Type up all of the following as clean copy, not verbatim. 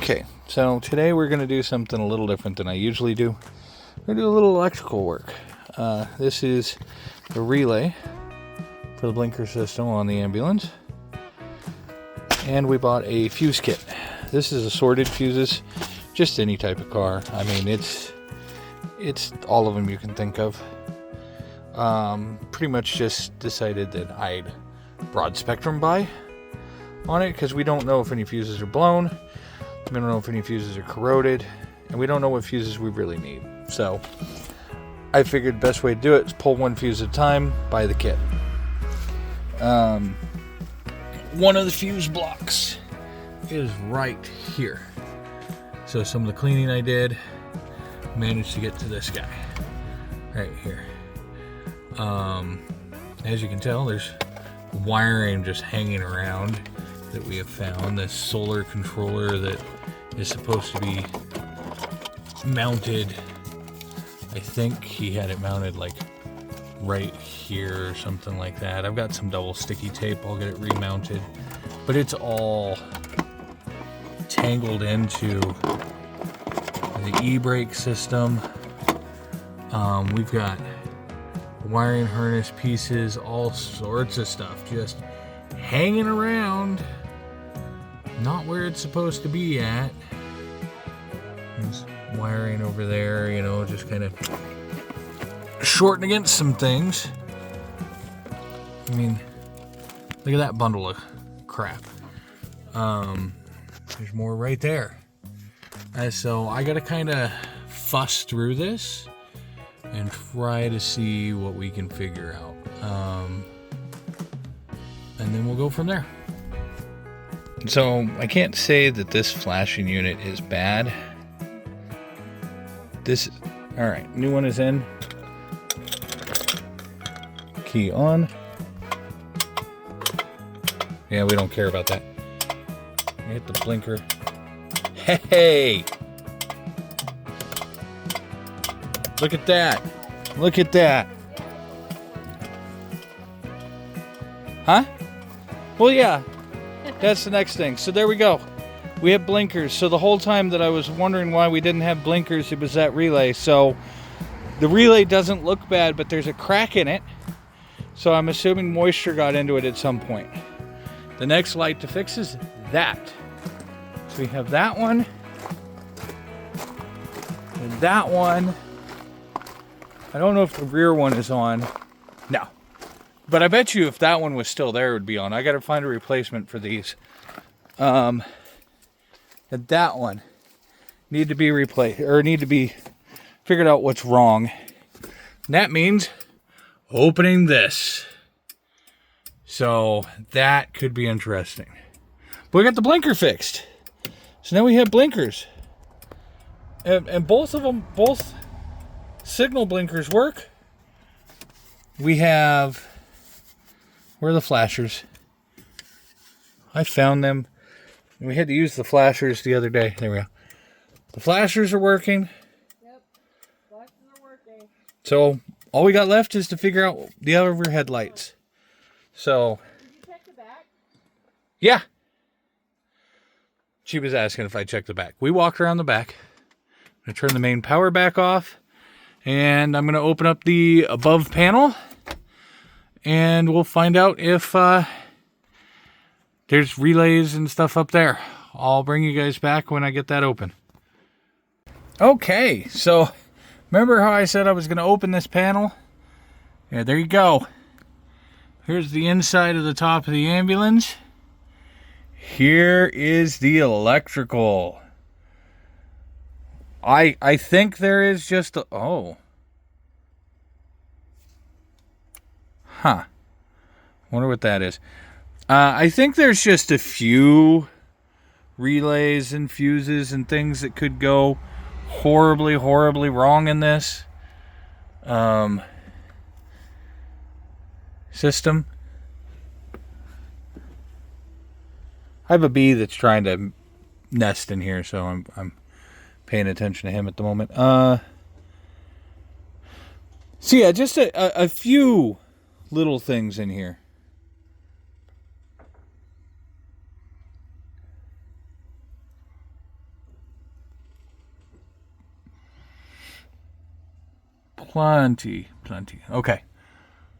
Okay, so today we're going to do something a little different than I usually do. We're going to do a little electrical work. This is the relay for the blinker system on the ambulance. And we bought a fuse kit. This is assorted fuses, just any type of car. I mean, it's all of them you can think of. Pretty much just decided that I'd broad spectrum buy on it because we don't know if any fuses are blown. We don't know if any fuses are corroded, and we don't know what fuses we really need. So I figured the best way to do it is pull one fuse at a time, buy the kit. One of the fuse blocks is right here. So some of the cleaning I did, managed to get to this guy right here. As you can tell, there's wiring just hanging around that we have found. This solar controller that is supposed to be mounted. I think he had it mounted like right here or something like that. I've got some double sticky tape. I'll get it remounted. But it's all tangled into the e-brake system. We've got wiring harness pieces, all sorts of stuff just hanging around, not where it's supposed to be at. There's wiring over there, you know, just kind of shorting against some things. I mean, look at that bundle of crap. There's more right there. So I gotta kind of fuss through this and try to see what we can figure out. And then we'll go from there. So I can't say that this flashing unit is bad. All right, new one is in. Key on. Yeah, we don't care about that. Hit the blinker. Hey! Look at that. Look at that. Huh? Well, yeah. That's the next thing. So there we go. We have blinkers. So the whole time that I was wondering why we didn't have blinkers, it was that relay. So the relay doesn't look bad, but there's a crack in it. So I'm assuming moisture got into it at some point. The next light to fix is that. So we have that one. And that one. I don't know if the rear one is on. No. But I bet you if that one was still there, it would be on. I got to find a replacement for these. And that one need to be replaced, or need to be figured out what's wrong. And that means opening this. So that could be interesting. But we got the blinker fixed. So now we have blinkers. And both of them, both signal blinkers work. We have, where are the flashers? I found them. We had to use the flashers the other day. There we go. The flashers are working. Yep, flashers are working. So all we got left is to figure out the overhead lights. So. Did you check the back? Yeah. She was asking if I checked the back. We walked around the back. I'm going to turn the main power back off. And I'm going to open up the above panel. And we'll find out if there's relays and stuff up there. I'll bring you guys back when I get that open. Okay, so remember how I said I was going to open this panel? Yeah, there you go. Here's the inside of the top of the ambulance. Here is the electrical. I think there is just a... Oh. Huh. Wonder what that is. I think there's just a few relays and fuses and things that could go horribly, horribly wrong in this system. I have a bee that's trying to nest in here, so I'm paying attention to him at the moment. So yeah, just a few little things in here. Plenty. Okay.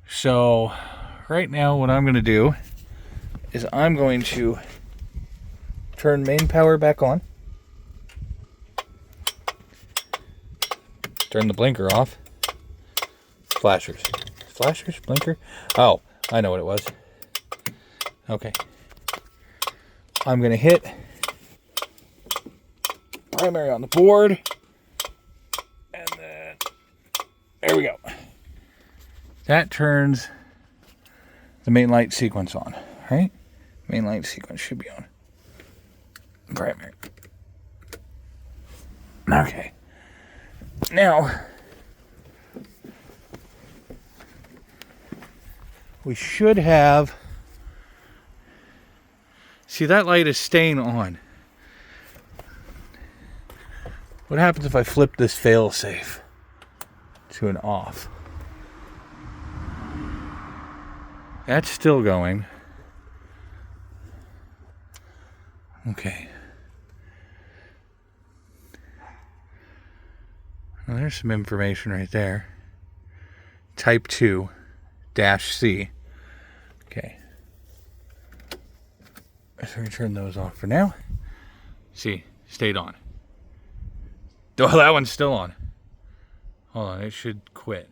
So right now what I'm going to do is I'm going to turn main power back on. Turn the blinker off. Flashers. Flashers? Blinker? Oh, I know what it was. Okay. I'm going to hit primary on the board. And then, there we go. That turns the main light sequence on, right? Main light sequence should be on. Primary. Okay. Now, we should have... See, that light is staying on. What happens if I flip this fail-safe to an off? That's still going. Okay. Well, there's some information right there. Type 2-C. Okay. So we're going to turn those off for now. See, stayed on. Oh, that one's still on. Hold on, it should quit.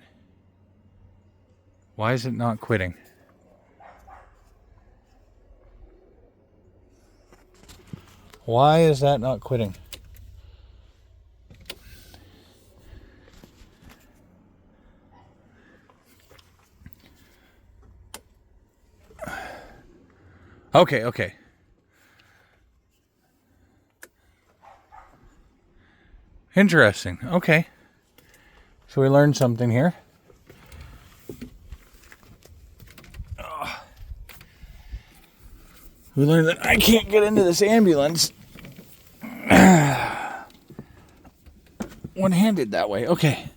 Why is it not quitting? Why is that not quitting? Okay. Interesting. Okay. So we learned something here. We learned that I can't get into this ambulance one-handed that way. Okay.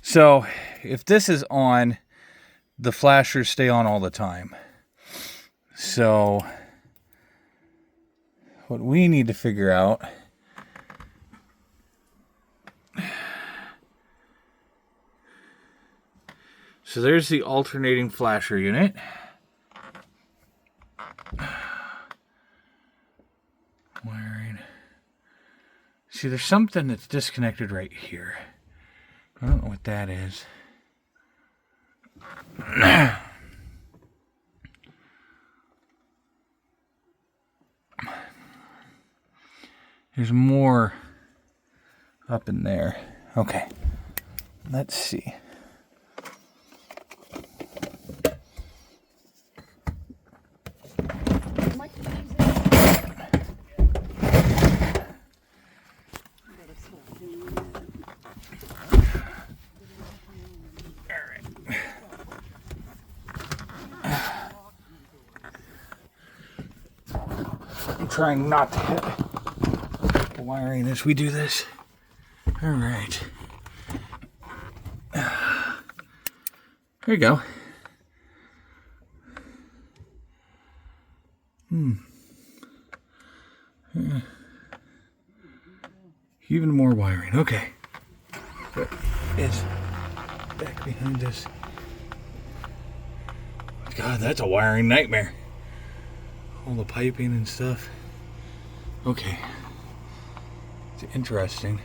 So if this is on, the flashers stay on all the time. So what we need to figure out so there's the alternating flasher unit. Wiring. See, there's something that's disconnected right here. I don't know what that is. There's more up in there. Okay. Let's see. I'm trying not to hit the wiring as we do this. All right. There you go. Even more wiring. Okay. What is back behind us? God, that's a wiring nightmare. All the piping and stuff. Okay. It's interesting.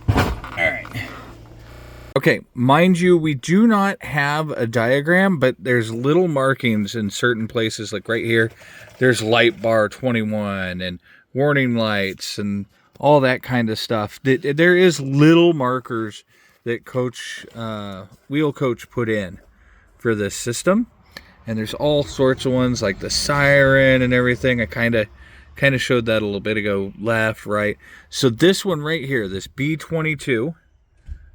Alright. Okay, mind you, we do not have a diagram, but there's little markings in certain places, like right here. There's light bar 21 and warning lights and all that kind of stuff. There is little markers that Wheel Coach put in for this system. And there's all sorts of ones like the siren and everything. I kind of showed that a little bit ago, left, right. So this one right here, this B22,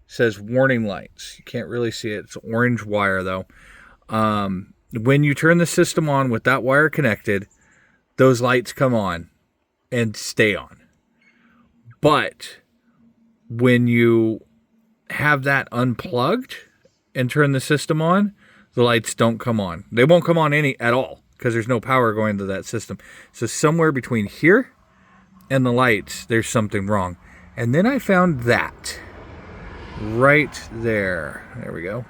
says warning lights. You can't really see it. It's orange wire though. When you turn the system on with that wire connected, those lights come on and stay on. But when you have that unplugged and turn the system on, the lights don't come on. They won't come on at all because there's no power going to that system. So somewhere between here and the lights, there's something wrong. And then I found that right there. There we go.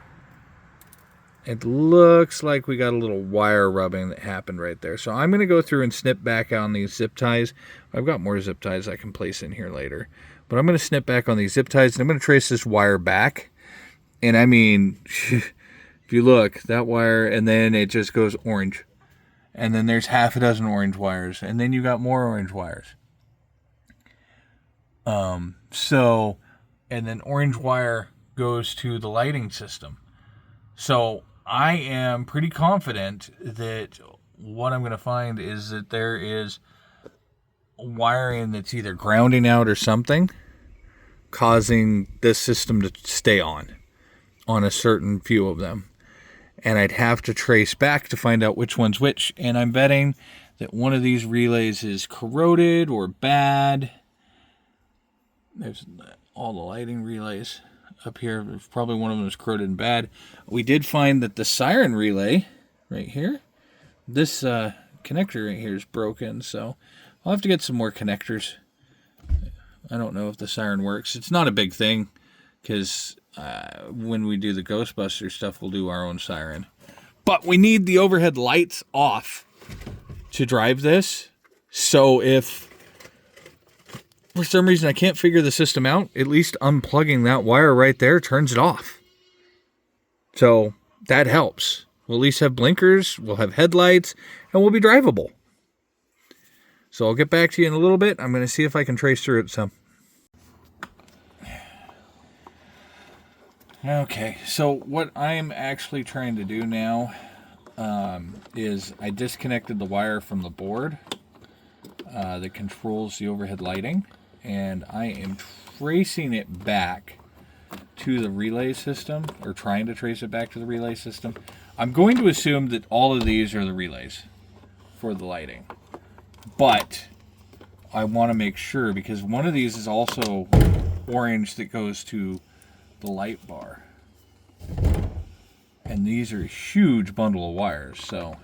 It looks like we got a little wire rubbing that happened right there. So I'm going to go through and snip back on these zip ties. I've got more zip ties I can place in here later. But I'm going to snip back on these zip ties, and I'm going to trace this wire back. And I mean, if you look, that wire, and then it just goes orange. And then there's half a dozen orange wires. And then you got more orange wires. And then orange wire goes to the lighting system. So I am pretty confident that what I'm going to find is that there is wiring that's either grounding out or something, causing this system to stay on a certain few of them. And I'd have to trace back to find out which one's which. And I'm betting that one of these relays is corroded or bad. There's all the lighting relays up here. Probably one of them is corroded and bad. We did find that the siren relay right here, this connector right here is broken, so I'll have to get some more connectors. I don't know if the siren works. It's not a big thing, because when we do the Ghostbuster stuff, we'll do our own siren. But we need the overhead lights off to drive this, so if for some reason I can't figure the system out, at least unplugging that wire right there turns it off. So that helps. We'll at least have blinkers, we'll have headlights, and we'll be drivable. So I'll get back to you in a little bit. I'm going to see if I can trace through it some. Okay, so what I'm actually trying to do now is I disconnected the wire from the board that controls the overhead lighting. And I am tracing it back to the relay system, or trying to trace it back to the relay system. I'm going to assume that all of these are the relays for the lighting. But I want to make sure, because one of these is also orange that goes to the light bar. And these are a huge bundle of wires, so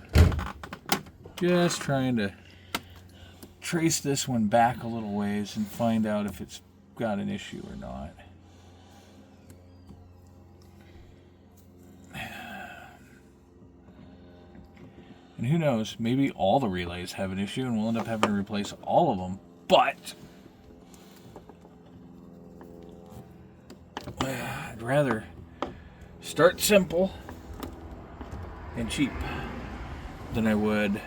just trying to trace this one back a little ways and find out if it's got an issue or not. And who knows, maybe all the relays have an issue and we'll end up having to replace all of them. But I'd rather start simple and cheap than I would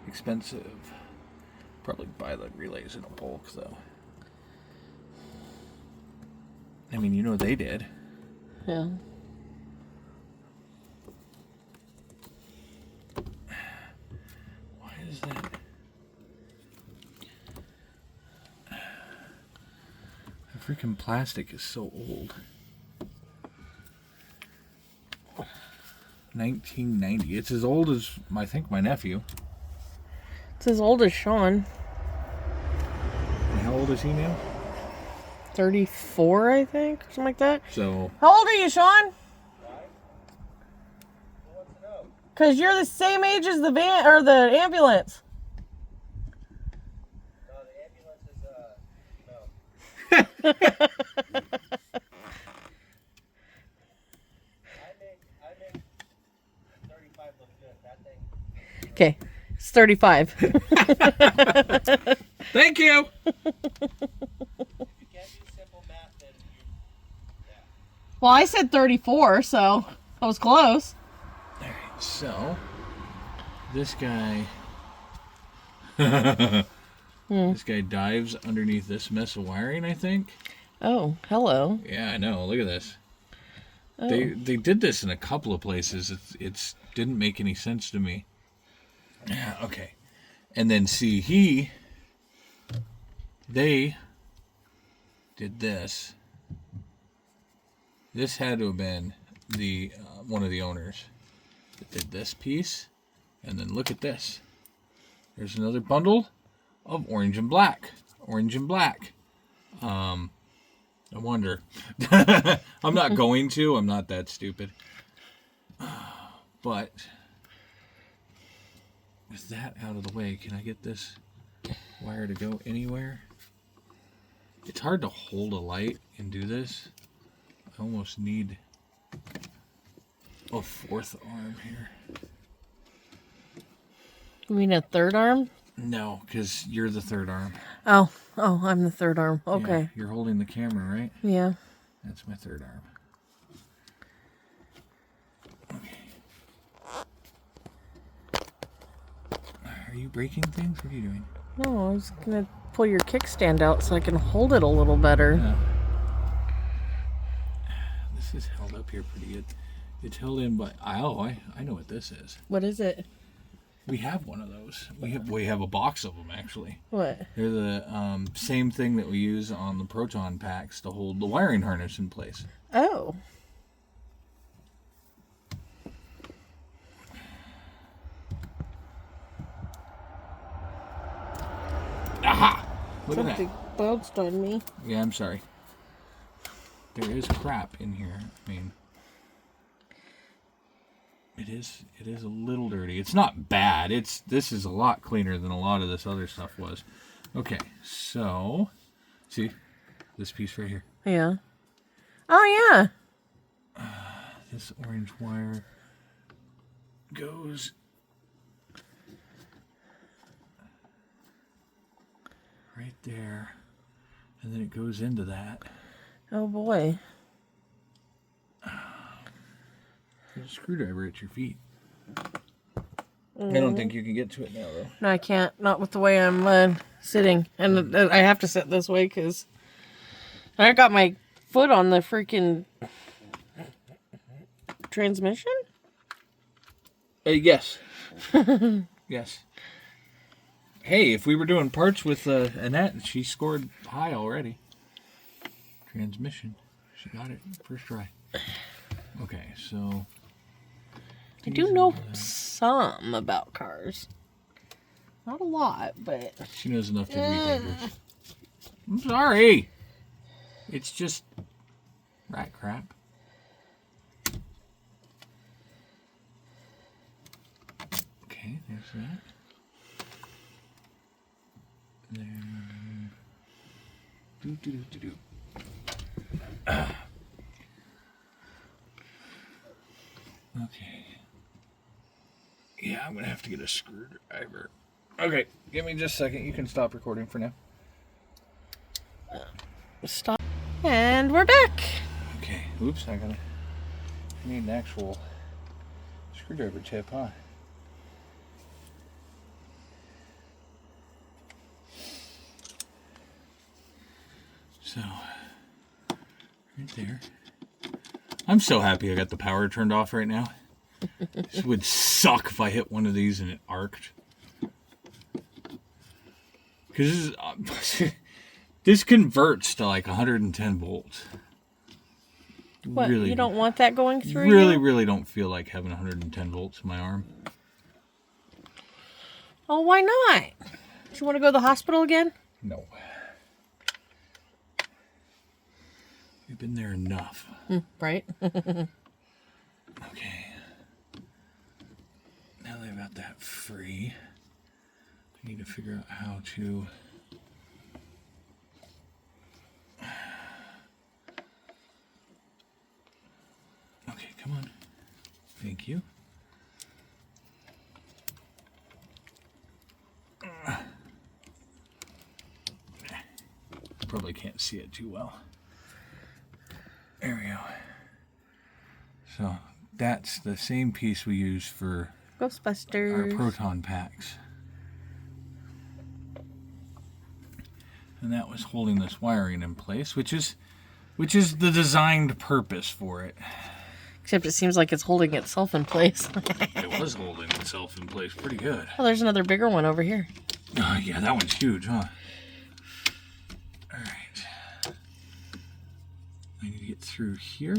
expensive. Probably buy the relays in a bulk, though. I mean, you know they did. Yeah. Why is that? The freaking plastic is so old. 1990. It's as old as, I think, my nephew. It's as old as Sean. And how old is he now? 34, I think, something like that. So, How old are you, Sean? Because you're the same age as the van or the ambulance. No, the ambulance is, no. I make 35 look good. That thing. Okay, it's 35. thank you! If you can't do simple math, then yeah. Well, I said 34, so I was close. Alright, so, this guy... This guy dives underneath this mess of wiring, I think. Oh, hello. Yeah, I know. Look at this. Oh. They did this in a couple of places. It didn't make any sense to me. Yeah, okay. And then see, they did this. This had to have been the one of the owners that did this piece. And then look at this. There's another bundle of orange and black. Orange and black. I wonder. I'm not going to. I'm not that stupid. But with that out of the way, can I get this wire to go anywhere? It's hard to hold a light and do this. I almost need a fourth arm here. You mean a third arm? No, because you're the third arm. Oh, I'm the third arm. Okay. Yeah, you're holding the camera, right? Yeah. That's my third arm. Okay. Are you breaking things? What are you doing? No, I was gonna pull your kickstand out so I can hold it a little better. Yeah. This is held up here pretty good. It's held in by... Oh, I know what this is. What is it? We have one of those. We have a box of them, actually. What? They're the same thing that we use on the proton packs to hold the wiring harness in place. Oh. Aha! Look at that. Something bounced on me. Yeah, I'm sorry. There is crap in here. I mean, it is a little dirty. It's not bad. This is a lot cleaner than a lot of this other stuff was. Okay, so see this piece right here. Yeah. Oh yeah. This orange wire goes right there, and then it goes into that. Oh boy. There's a screwdriver at your feet. I don't think you can get to it now, though. No, I can't. Not with the way I'm sitting. And I have to sit this way because I got my foot on the freaking transmission. Yes. Yes. Hey, if we were doing parts with Annette, she scored high already. Transmission. She got it first try. Okay, so... I do know some about cars. Not a lot, but... She knows enough to read papers. I'm sorry. It's just rat crap. Okay, there's that. Then... Do. Okay. Yeah, I'm gonna have to get a screwdriver. Okay, give me just a second. You can stop recording for now. Stop. And we're back. Okay. Oops, I need an actual screwdriver tip, huh? So, right there. I'm so happy I got the power turned off right now. This would suck if I hit one of these and it arced. Because this converts to like 110 volts. What, really, you don't want that going through really don't feel like having 110 volts in my arm. Oh, why not? Do you want to go to the hospital again? No. We've been there enough. Right. Okay. Now that I've got that free, I need to figure out how to... Okay, come on. Thank you. Probably can't see it too well. There we go. So that's the same piece we use for Ghostbusters. our proton packs. And that was holding this wiring in place, which is the designed purpose for it. Except it seems like it's holding itself in place. It was holding itself in place pretty good. Oh, there's another bigger one over here. Oh yeah, that one's huge, huh? Alright. I need to get through here.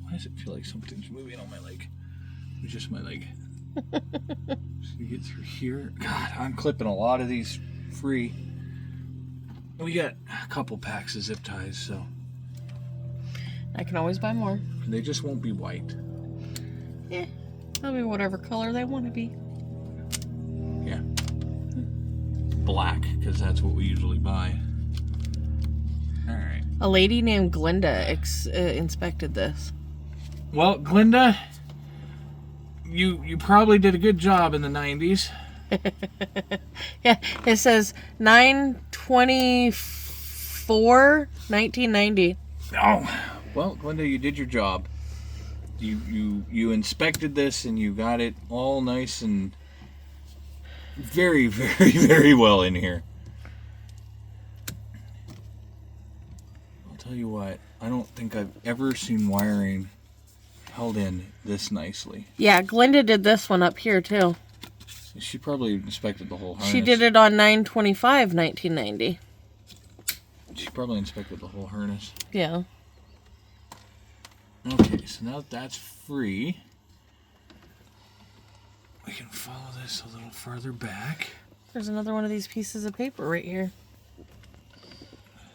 Why does it feel like something's moving on my leg? It's just my leg. Just need to get through here. God, I'm clipping a lot of these free. We got a couple packs of zip ties, so I can always buy more. they just won't be white. Yeah, they'll be whatever color they want to be. Yeah. Black, because that's what we usually buy. A lady named Glinda inspected this. Well, Glinda, you probably did a good job in the 90s. Yeah, it says 9/24/1990. Oh, well, Glinda, you did your job. You inspected this and you got it all nice and very, very, very well in here. I'll tell you what, I don't think I've ever seen wiring held in this nicely. Yeah, Glinda did this one up here too. She probably inspected the whole harness. She did it on 9/25/1990. She probably inspected the whole harness. Yeah. Okay, so now that that's free, we can follow this a little further back. There's another one of these pieces of paper right here.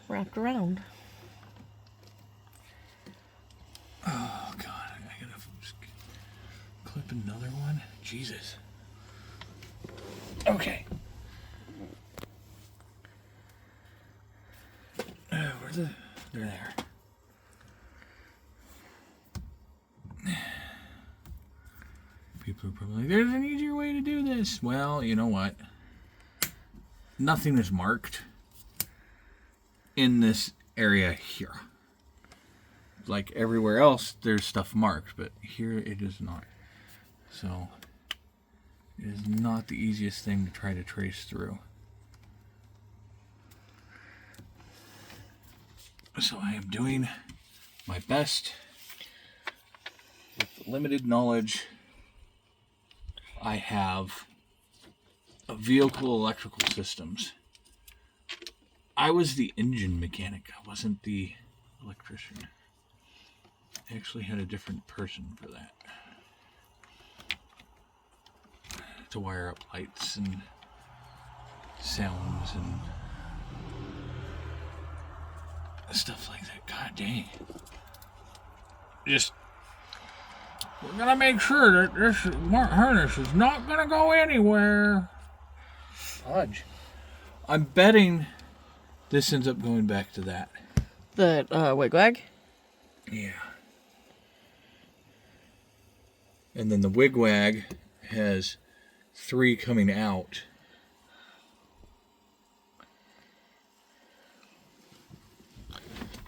Wrapped around. Oh, God. I gotta clip another one. Jesus. Okay. Where's the... They're there. People are probably like, there's an easier way to do this. Well, you know what? Nothing is marked in this area here. Like everywhere else, there's stuff marked, but here it is not. So, it is not the easiest thing to try to trace through. So I am doing my best with the limited knowledge I have of vehicle electrical systems. I was the engine mechanic. I wasn't the electrician. I actually had a different person for that. To wire up lights and sounds and stuff like that. God dang. Just, we're gonna make sure that this harness is not gonna go anywhere. Fudge. I'm betting this ends up going back to that. The wigwag? Yeah. And then the wigwag has 3 coming out.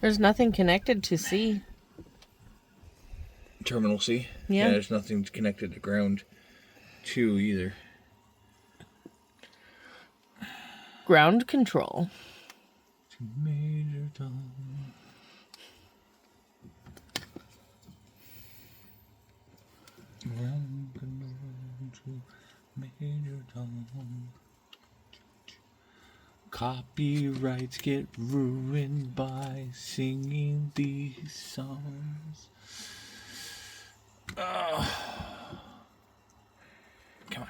There's nothing connected to C. Terminal C? Yeah. There's nothing connected to ground 2 either. Ground control. Major Tom. Ground control to Major Tom. Copyrights get ruined by singing these songs. Come on.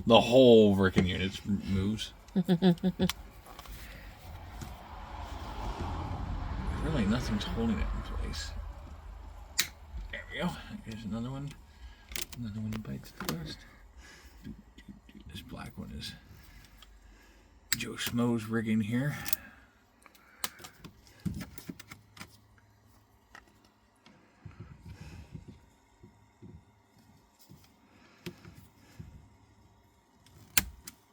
The whole frickin' unit moves. Really, nothing's holding it in place. There we go. Here's another one. Another one that bites the dust. This black one is Joe Schmo's rigging here.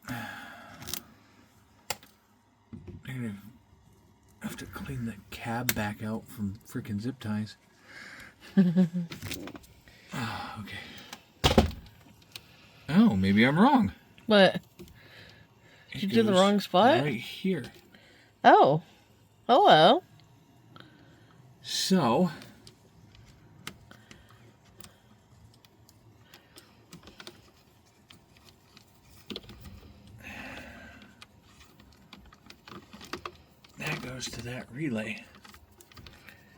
I'm gonna have to clean the cab back out from freaking zip ties. Okay. Oh, maybe I'm wrong. What? Did you do the wrong spot? Right here. Oh. Hello. So, that goes to that relay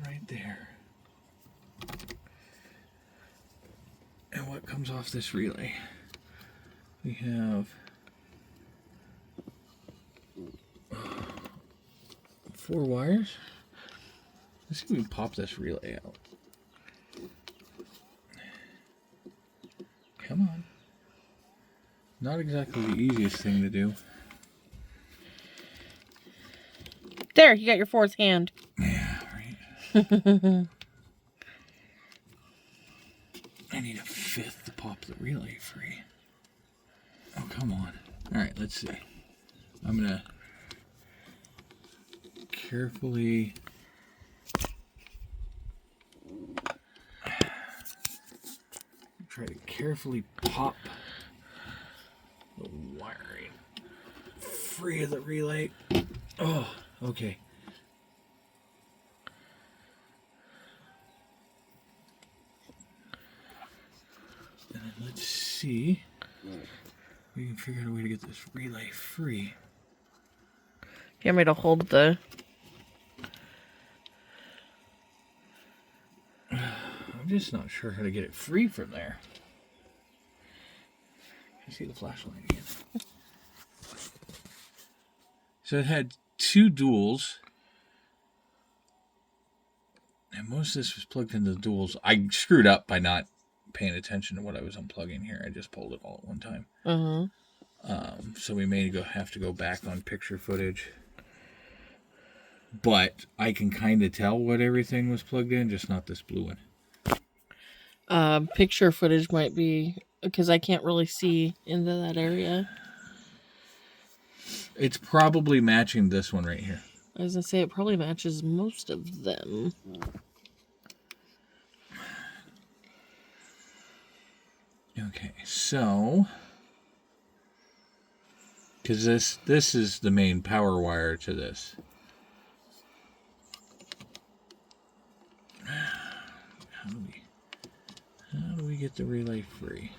right there. And what comes off this relay? We have 4 wires. Let's see if we can pop this relay out. Come on. Not exactly the easiest thing to do. There, you got your fourth hand. Yeah, right. I need a fifth to pop the relay free. Oh, come on. All right, let's see. I'm going to carefully... try to carefully pop the wiring free of the relay. Oh, okay. And then let's see if we can figure out a way to get this relay free. You want me to hold the... I'm just not sure how to get it free from there. Can you see the flashlight again? So it had two duals. And most of this was plugged into the duals. I screwed up by not paying attention to what I was unplugging here. I just pulled it all at one time. So we may have to go back on picture footage. But I can kind of tell what everything was plugged in, just not this blue one. Picture footage might be... because I can't really see into that area. It's probably matching this one right here. I was going to say, it probably matches most of them. Okay, so... because this is the main power wire to this. How do we get the relay free?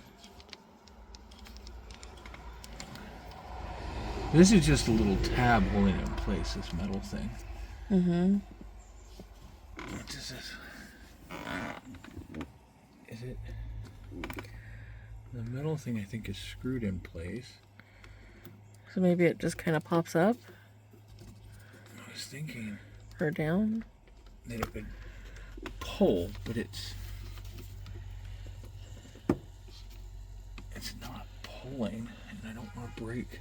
This is just a little tab holding it in place, this metal thing. What is this? Is it... the metal thing I think is screwed in place. So maybe it just kind of pops up I was thinking or down. that it would pull, but it's not pulling, and I don't want to break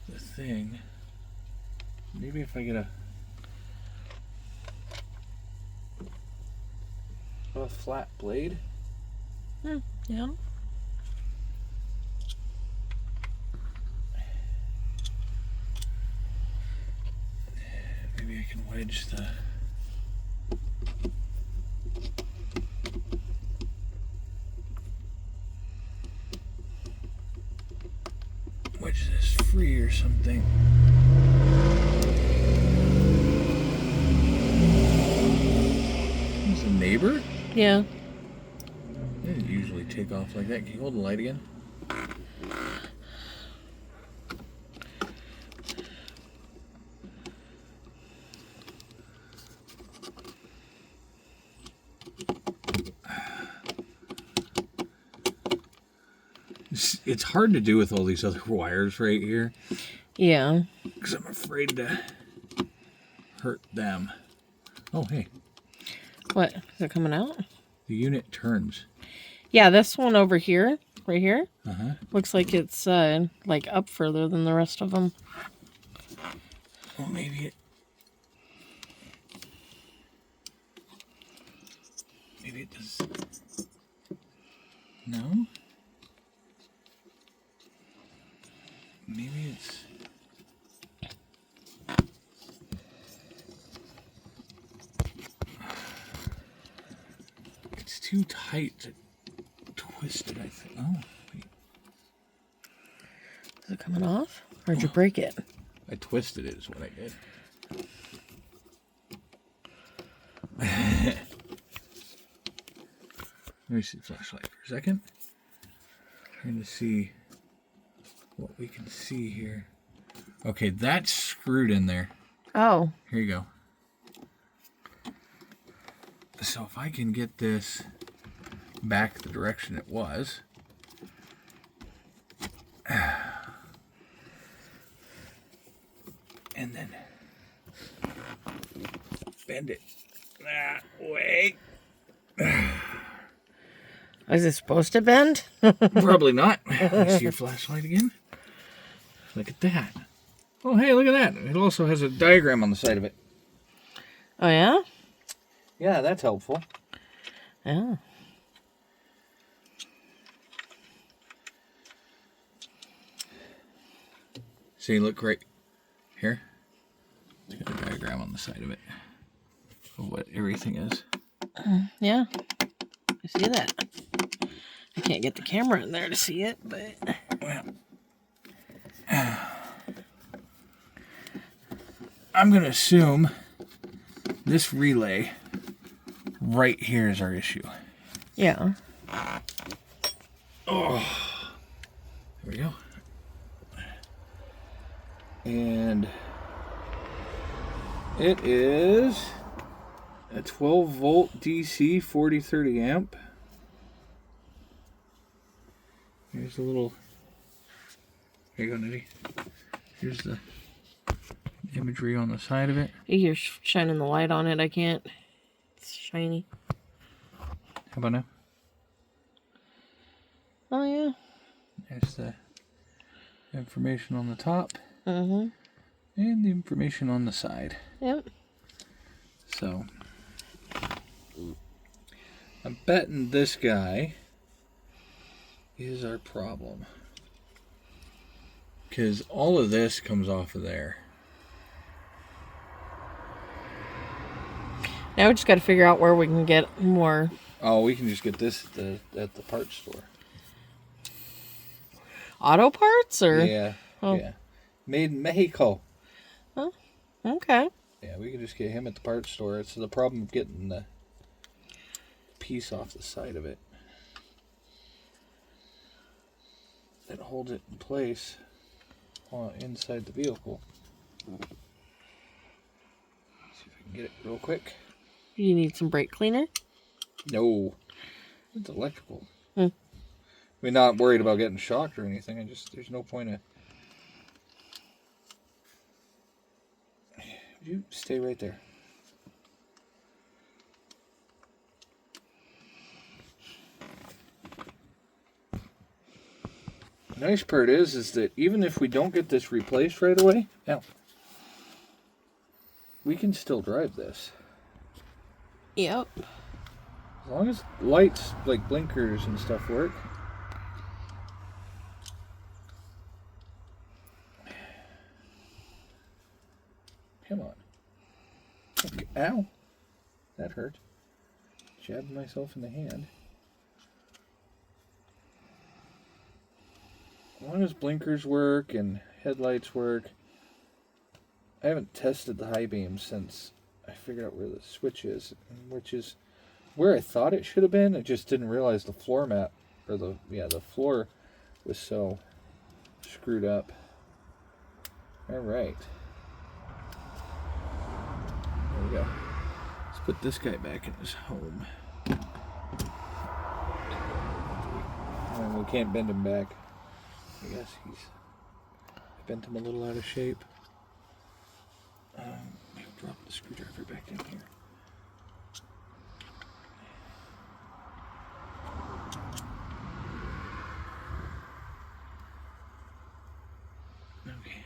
the thing. Maybe if I get a flat blade. Yeah. Maybe I can wedge the... wedge this free or something. Is a neighbor? Yeah. They didn't usually take off like that. Can you hold the light again? It's hard to do with all these other wires right here. Yeah. Because I'm afraid to hurt them. Oh, hey. What? Is it coming out? The unit turns. Yeah, this one over here, right here, Uh-huh. looks like it's like up further than the rest of them. Well, maybe it... maybe it does... no? Maybe it's... it's too tight to twist it, I think. Oh, wait. Is it coming off? Or did you break it? I twisted it is what I did. Let me see the flashlight for a second. Trying to see what we can see here. Okay, that's screwed in there. Oh. Here you go. So if I can get this back the direction it was. And then bend it that way. Is it supposed to bend? Probably not. Let me see your flashlight again. Look at that. Oh, hey, look at that. It also has a diagram on the side of it. Oh, yeah? Yeah, that's helpful. Yeah. See, look right here. It's got a diagram on the side of it of what everything is. Yeah. I see that. I can't get the camera in there to see it, but... Well, I'm going to assume this relay right here is our issue. Yeah. Oh, there we go. And it is a 12 volt DC 4030 amp. Here's a little. Here you go, Nitty. Here's the imagery on the side of it. You're shining the light on it. I can't. It's shiny. How about now? Oh, yeah. There's the information on the top. Mm-hmm. And the information on the side. Yep. So, I'm betting this guy is our problem. Because all of this comes off of there. Now we just got to figure out where we can get more. Oh, we can just get this at the parts store. Auto parts, or? Yeah, Oh. yeah. Made in Mexico. Oh, okay. Yeah, we can just get him at the parts store. It's the problem of getting the piece off the side of it that holds it in place inside the vehicle. Let's see if I can get it real quick. You need some brake cleaner? No, it's electrical. Hmm. I mean, not worried about getting shocked or anything. There's no point of. Would you stay right there? The nice part is that even if we don't get this replaced right away, now we can still drive this. Yep. As long as lights like blinkers and stuff work. Come on. Okay. Ow. That hurt. Jabbed myself in the hand. As long as blinkers work and headlights work. I haven't tested the high beam since I figured out where the switch is, which is where I thought it should have been. I just didn't realize the floor mat, or the floor was so screwed up. All right. There we go. Let's put this guy back in his home. And we can't bend him back. I guess I bent him a little out of shape. I'll drop the screwdriver back in here. Okay.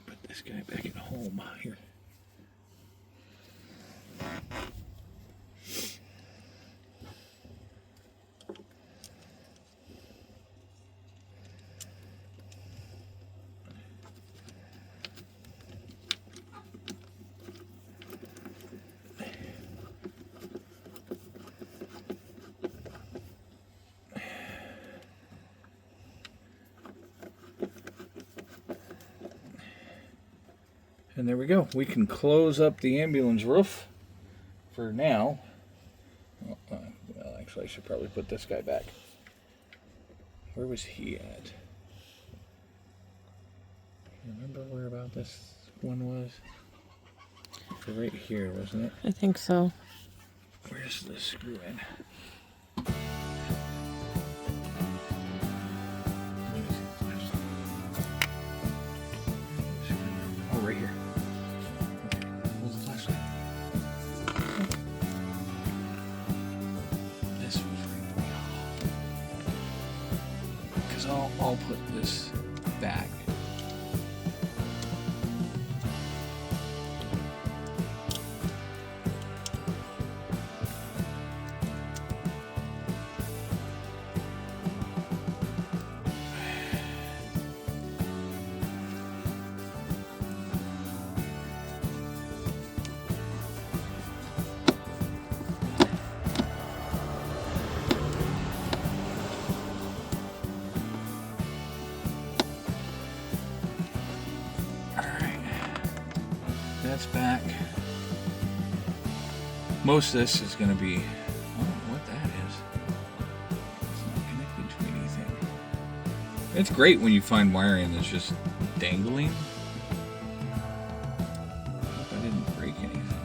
Put this guy back at home here. And there we go. We can close up the ambulance roof for now. Well, actually, I should probably put this guy back. Where was he at? Remember where about this one was? Right here, wasn't it? I think so. Where's the screw in? Oh, right here. Okay, hold the flashlight. This was right. Because I'll put this back. That's back. Most of this is going to be, I don't know what that is. It's not connected to anything. It's great when you find wiring that's just dangling. I hope I didn't break anything.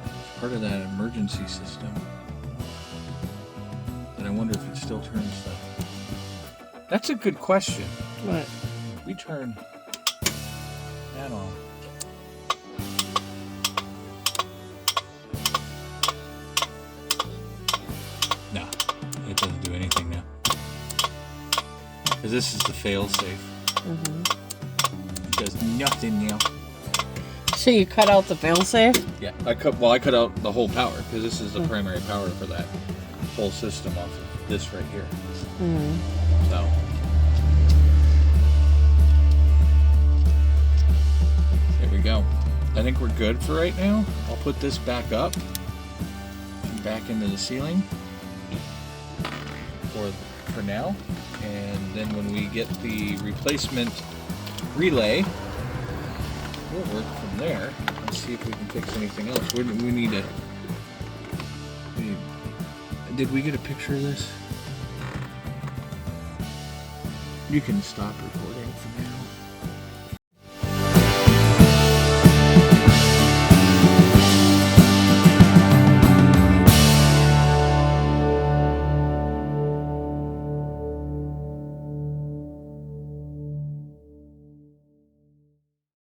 It's part of that emergency system. And I wonder if it still turns stuff. That's a good question. What? We turn that on. No, it doesn't do anything now. Because this is the fail-safe. It does nothing now. So you cut out the failsafe? Yeah, I cut out the whole power because this is the primary power for that whole system off of this right here. So there we go. I think we're good for right now. I'll put this back up and back into the ceiling for now, and then when we get the replacement relay, we'll work from there. Let's see if we can fix anything else. We need a. Did we get a picture of this? You can stop recording.